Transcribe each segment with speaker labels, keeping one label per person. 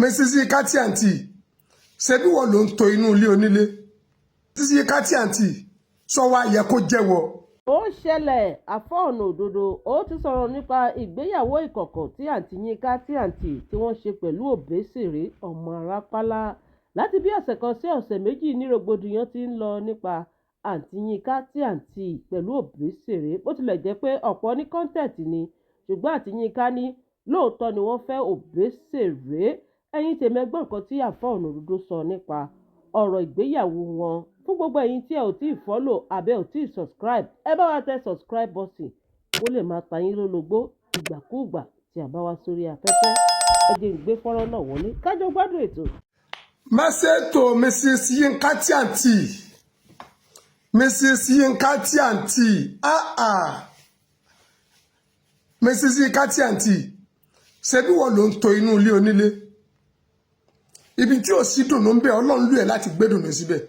Speaker 1: Mrs. Yinka Àǹtì ṣe bí wọ́n ló ń to inú ilé onílé. Mrs. Yinka Àǹtì sọ wá yẹ kó jẹ́wọ́.
Speaker 2: Ó ṣẹlẹ̀ àfọ̀ọ̀nà òdodo ó ti sọ̀rọ̀ nípa ìgbéyàwó ìkọ̀kọ̀ tí àǹtí Yinka Àǹtì tí wọ́n ṣe pẹ̀lú Òbésèré ọmọ Arápálá. Láti bí ọ̀sẹ̀ kan sí ọ̀sẹ̀ méjì ní rògbòdìyàn ti ń lọ nípa àǹtí Yinka Àǹtì pẹ̀lú Òbésèré, bó tilẹ̀ jẹ́ pé ọ̀pọ̀ ní kọ́ńtẹ̀tì ni, ṣùgbọ́n àǹtí Yinka ní lóòótọ́ ni wọ́n fẹ́ Òbésèré. Ẹ̀yin tèmi ẹ gbọ́ nǹkan tí àfọ̀ọ̀nà òdodo sọ nípa ọ̀rọ̀ ìgbéyàwó wọn. Fún gbogbo ẹ̀yin tí ẹ ò tí ì follow àbẹ́ ò tí ì subscribe, ẹ bá wa tẹ subscribe button kó lè máa ta yín lólobó ìgbàkúùgbà tí a bá wá sórí afẹ́fẹ́. Ẹ jẹ́ ìgbé fọ́nrán náà wọlé kájọ gbádùn ètò.
Speaker 1: Message to Mrs. Yinka Àǹtì. Mrs. Yinka Àǹtì. Mrs. Yinka Àǹtì ṣe bí wọ́n ló ń to inú ilé onílé. Ibi tí ò sí dùnú ń bẹ Ọlọ́run lù ẹ́ láti gbé dùnú síbẹ̀.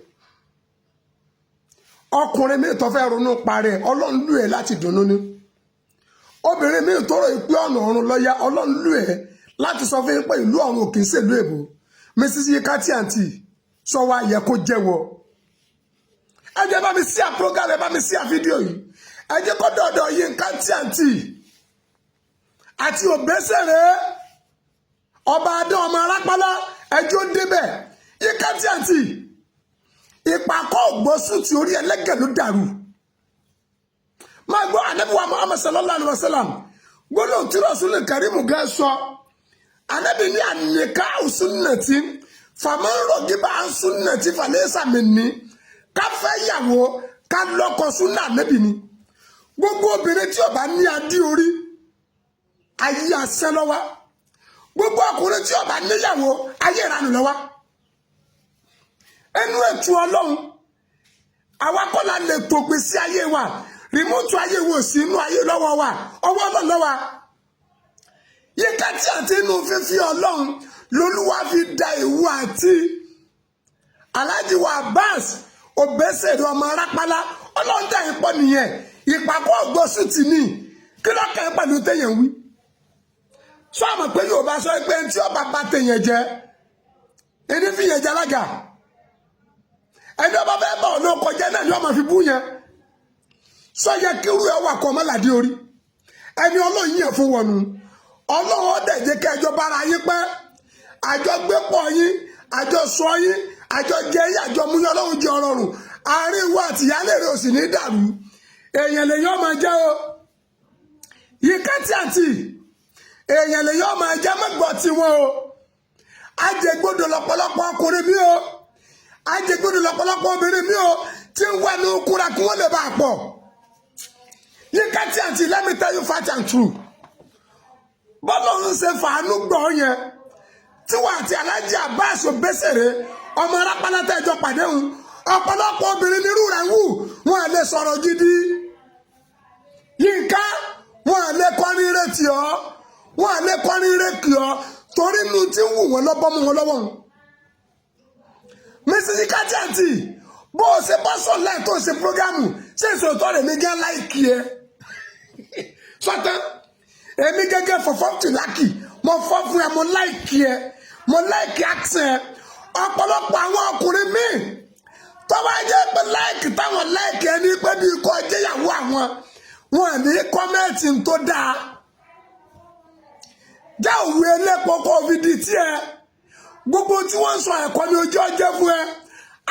Speaker 1: Ọkùnrin mi tó fẹ́ ronú parẹ́ Ọlọ́run lù ẹ́ láti dùnú ni. Obìnrin mi tó rò pé ọ̀nà ọ̀run lọ́yà Ọlọ́run lù ẹ́ láti sọ fún yín pé ìlú ọ̀run ò kì í ṣèlú èbó. Mrs. Yinka Àǹtì sọ wá yẹ kó jẹ́wọ́. Ẹ jẹ́ bá mi sí program, ẹ bá mi sí fídíò yìí. Ẹ jẹ́ kó dọ̀dọ̀ Yinka Àǹtì àti Òbésèré ọba adé ọmọ Arápálá ẹjọ́ débẹ̀. Yinka Àǹtì ìpàkọ́ ògbósù tí orí ẹlẹ́gẹ̀ ló dàrú. Máa gbọ́ Ànábì wa Muhammad sallallahu alaihi wasallam gbólóhùn tí Rasulul Karim gẹ́ sọ. Ànábì ní àníká sunnati faman ragiba an sunnati falaysa minni. Ká fẹ́ yàwó ká lọ́kọ súnà Ànábì ni. Gbogbo obìnrin tí ó bá ní adé orí ayé asẹ́ lọ́wọ́. Gbogbo ọkùnrin tí ó bá níyàwó ayé ìranù lọ́wọ́. Ẹnu ètò Ọlọ́run àwa kọ́ la lè tògbé sí ayé wa, rìmọ́tù ayé wo sí inú ayé lọ́wọ́ wa, ọwọ́ Ọlọ́run lọ́wọ́. Yinka Àǹtì inú fífi Ọlọ́run lolúwa fi da ìwú àti Alhaji wa Abbas Òbésèré ọmọ Arápálá Ọlọ́run dá yín pọ̀ nìyẹn. Ìpàkọ́ ògbósù ti ní kí lọ́kàn yín pẹ̀lú téèyàn wí. Sọ àmọ̀ pé Yorùbá sọ pé tí ọba bá téèyàn jẹ ẹni fi yẹn jẹ alága. Ẹni ọba fẹ́ bá ọ̀nà ọkọ̀ jẹ́ náà ni ọmọ fi bú yẹn. Sọ yẹ kí irú ẹ wà kọ́ ọmọlàdé orí. Ẹni Ọlọ́run yẹn fún wọnú. Ọlọ́run ọdẹ jẹ́ kí ẹjọ́ bára yín pẹ́. Àjọ gbé pọ̀ yín, àjọ sọ yín, àjọ jẹ yín, àjọ mú yín Ọlọ́run jẹ ọrọ̀rùn. Àárín ìwọ àti ìyálé rẹ̀ ò sì ní dàrú. Èèyàn lè yọ́ máa jẹ́ o. Yinka Àǹtì èèyàn lè yọ́ máa jẹ́ mẹ́gbọ́ tiwọn o. Ajẹgbodò lọ́pọ̀lọpọ̀ ọkùnrin mi o. Ajẹgbodò lọ́pọ̀lọpọ̀ obìnrin mi o tí ń wá ní okúra kí wọ́n lè bá a pọ̀. Yinka Àǹtì, let me tell you fact and true. Bọ́lá ń ṣe fàánú gbọ́ yẹn tí wọ́n àti Alhaji Abbas Òbésèré ọmọ Arápálá tẹ́jọ pàdé hùn. Ọ̀pọ̀lọpọ̀ obìnrin nírú rẹ̀ wù wọ́n lè sọ̀rọ̀ gidi. Yinka wọ́n lè kọrin retí ọ́, wọ́n lè kọrin retí ọ́ torí inú tí ń wù wọ́n lọ́bọ́ mú wọn lọ́wọ́. Mrs. Yinka Àǹtì bó o ṣe bọ́ sọ láì tó ṣe prógámù ṣé ìṣòótọ́ rẹ̀ mi gẹ́ láìkí ẹ. Sọ́tán èmi gẹ́gẹ́ fọ̀fọ́ tì lákì mo fọ́ fún ẹ mo láìkí ẹ mo láìkí accent ẹ. Ọ̀pọ̀lọpọ̀ àwọn ọkùnrin míì tọ́wọ́ jẹ́ pé láìkí táwọn láìkí ẹ ní pé bí ikọ̀ jẹ́yàwó àwọn wọn ní kọ́mẹ́ǹtì tó dáa. Já òwe elépo kó fi di tí ẹ gbogbo tí wọ́n sọ ẹ̀kọ́ ní ojú ọjọ́ fún ẹ.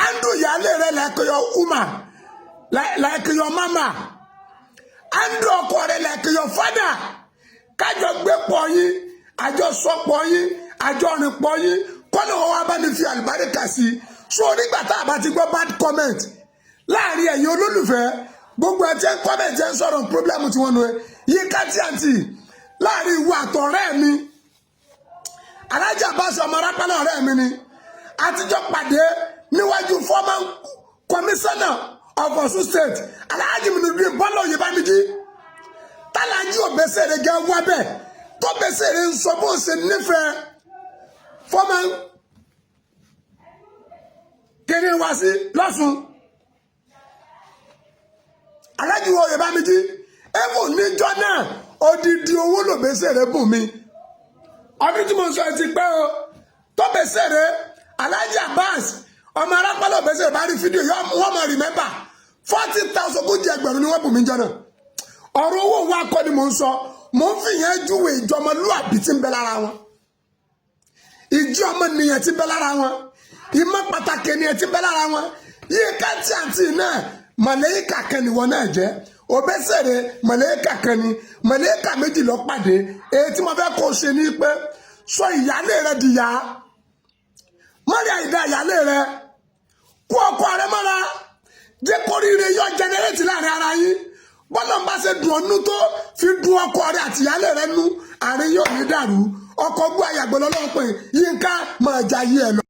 Speaker 1: Andrew ìyálé rẹ like your woman, like your mama. Andrew ọkọ rẹ like your father. Kájọ gbé pọ̀ yín, àjọ sọ pọ̀ yín, àjọ rìn pọ̀ yín, kọ́nà wọn wá bá ní fi àlùbáríkà sí. So nígbà tá a bá ti gbọ́ bad comment láàrin ẹ̀yin olólùfẹ́ gbogbo ẹ̀ tí ń comment ẹ̀ ń sọ̀rọ̀ problem tí wọ́n nu ẹ. Yinka Àǹtì láàrin ìwọ àtọ̀rẹ́ mi Alhaji Abbas ọmọ Arápálá ọ̀rẹ́ mi ni àtijọ́ pàdé níwájú former commissioner of Osun State Alhaji Nurudeen Bọ́lá Oyèbámíjí tálàjì Òbésèré gẹ́ wá bẹ́ẹ̀ tó Òbésèré ń sọ bó ṣe nífẹ̀ẹ́ former kiri wá sí lọ́sùn Alhaji Oyèbámíjí ẹ̀wọ̀n níjọ́ náà odidi owó l'Òbésèré bùn mi ọdún tí mo sọ ti pẹ́ o Obesere Alhaji Abbas ọmọ Arápálá Obesere bá rí fídíò wọ́n mọ̀ rìmẹ́mbà 40,000 kó jẹ ẹgbẹ̀rún ni wọ́n bù mí jẹ́ náà ọ̀rọ̀ owó wa kọ́ ni mò ń sọ mò ń fi yẹn júwe ìjọmọlúàbí tí ń bẹ lára wọn ìjọ ọmọnìyàn tí ń bẹ lára wọn ìmọ̀ pàtàkì ènìyàn tí ń bẹ lára wọn yìí ká tí àǹtí náà màlẹ́yìká kan nìwọ náà jẹ́ Obesere màlẹ́yìká kan ni màlẹ́yìká méjì lọ pàdé èyí tí mo fẹ́ kó ṣe ní pé sọ ìyálé rẹ dìyà mọ́rí àìdá ìyálé rẹ kó ọkọ rẹ mọ́ra jẹ́ kórìíre yọ jẹnẹrétì láàrin ara yín bọ́lá ń bá ṣe dùn ọ́nú tó fi dùn ọkọ rẹ àti ìyálé rẹ nú àárín yóò ní dàrú ọkọ gbọ́ àyàgbọ́ lọ́lọ́pọ̀ Yínká máa jayé ẹ lọ.